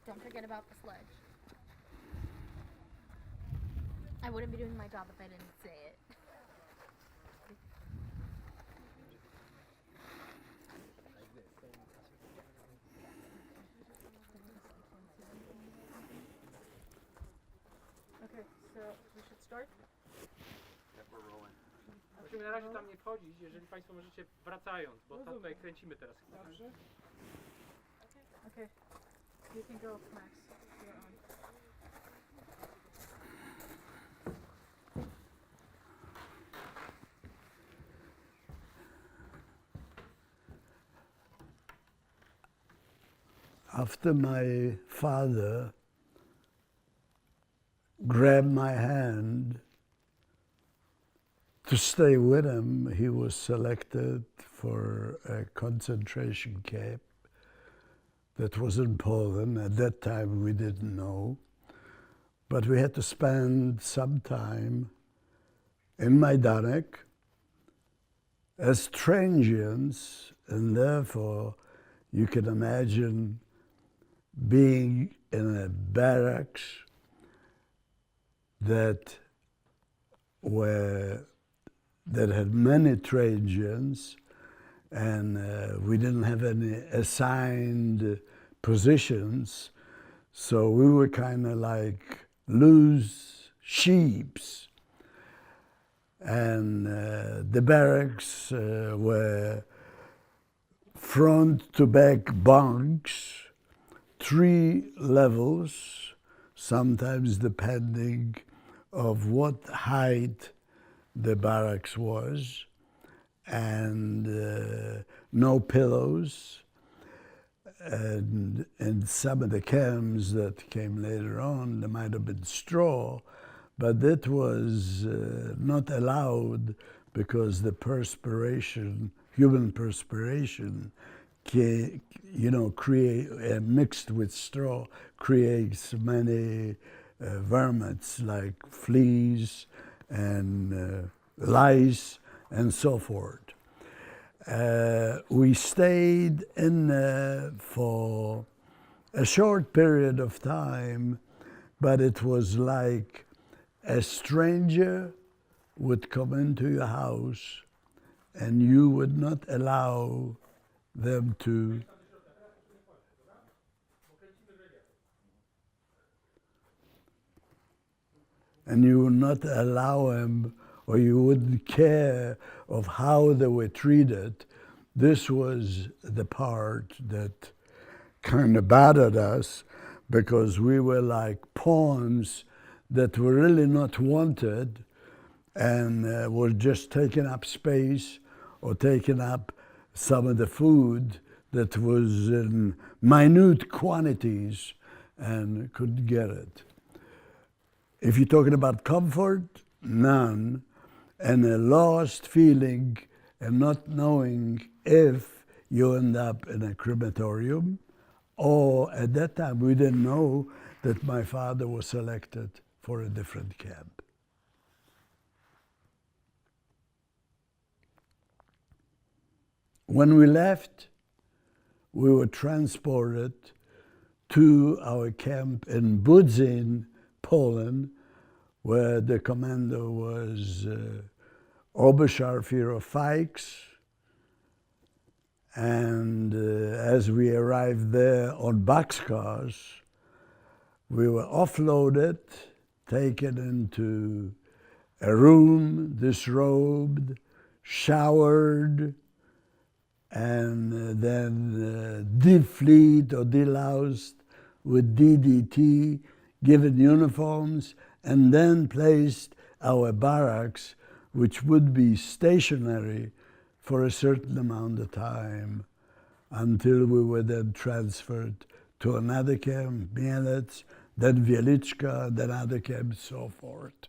Don't forget about the sledge. I wouldn't be doing my job if I didn't say it. Okay, so we should start? Musimy na razie tam nie wchodzić, jeżeli Państwo możecie wracając, bo tutaj kręcimy teraz. Dobrze. Okay. You can go, Max. You're on. After my father grabbed my hand to stay with him, he was selected for a concentration camp that was in Poland. At that time, we didn't know. But we had to spend some time in Majdanek as transients, and therefore you can imagine being in a barracks that had many transients, and we didn't have any assigned positions, so we were kind of like loose sheeps. And the barracks were front to back bunks, 3 levels, sometimes depending of what height the barracks was, and no pillows. And in some of the camps that came later on, there might have been straw, but that was not allowed because the perspiration, human perspiration, mixed with straw, creates many vermins like fleas and lice and so forth. We stayed in there for a short period of time, but it was like a stranger would come into your house and you would not allow them to him, or you wouldn't care of how they were treated. This was the part that kind of bothered us, because we were like pawns that were really not wanted and were just taking up space or taking up some of the food that was in minute quantities and couldn't get it. If you're talking about comfort, none, and a lost feeling and not knowing if you end up in a crematorium, or at that time we didn't know that my father was selected for a different camp. When we left, we were transported to our camp in Budzin, Poland, where the commander was Oberscharführer Fikes. And as we arrived there on boxcars, we were offloaded, taken into a room, disrobed, showered, and then defleed or deloused with DDT, given uniforms, and then placed our barracks, which would be stationary for a certain amount of time until we were then transferred to another camp, Mielec, then Wieliczka, then other camps, so forth.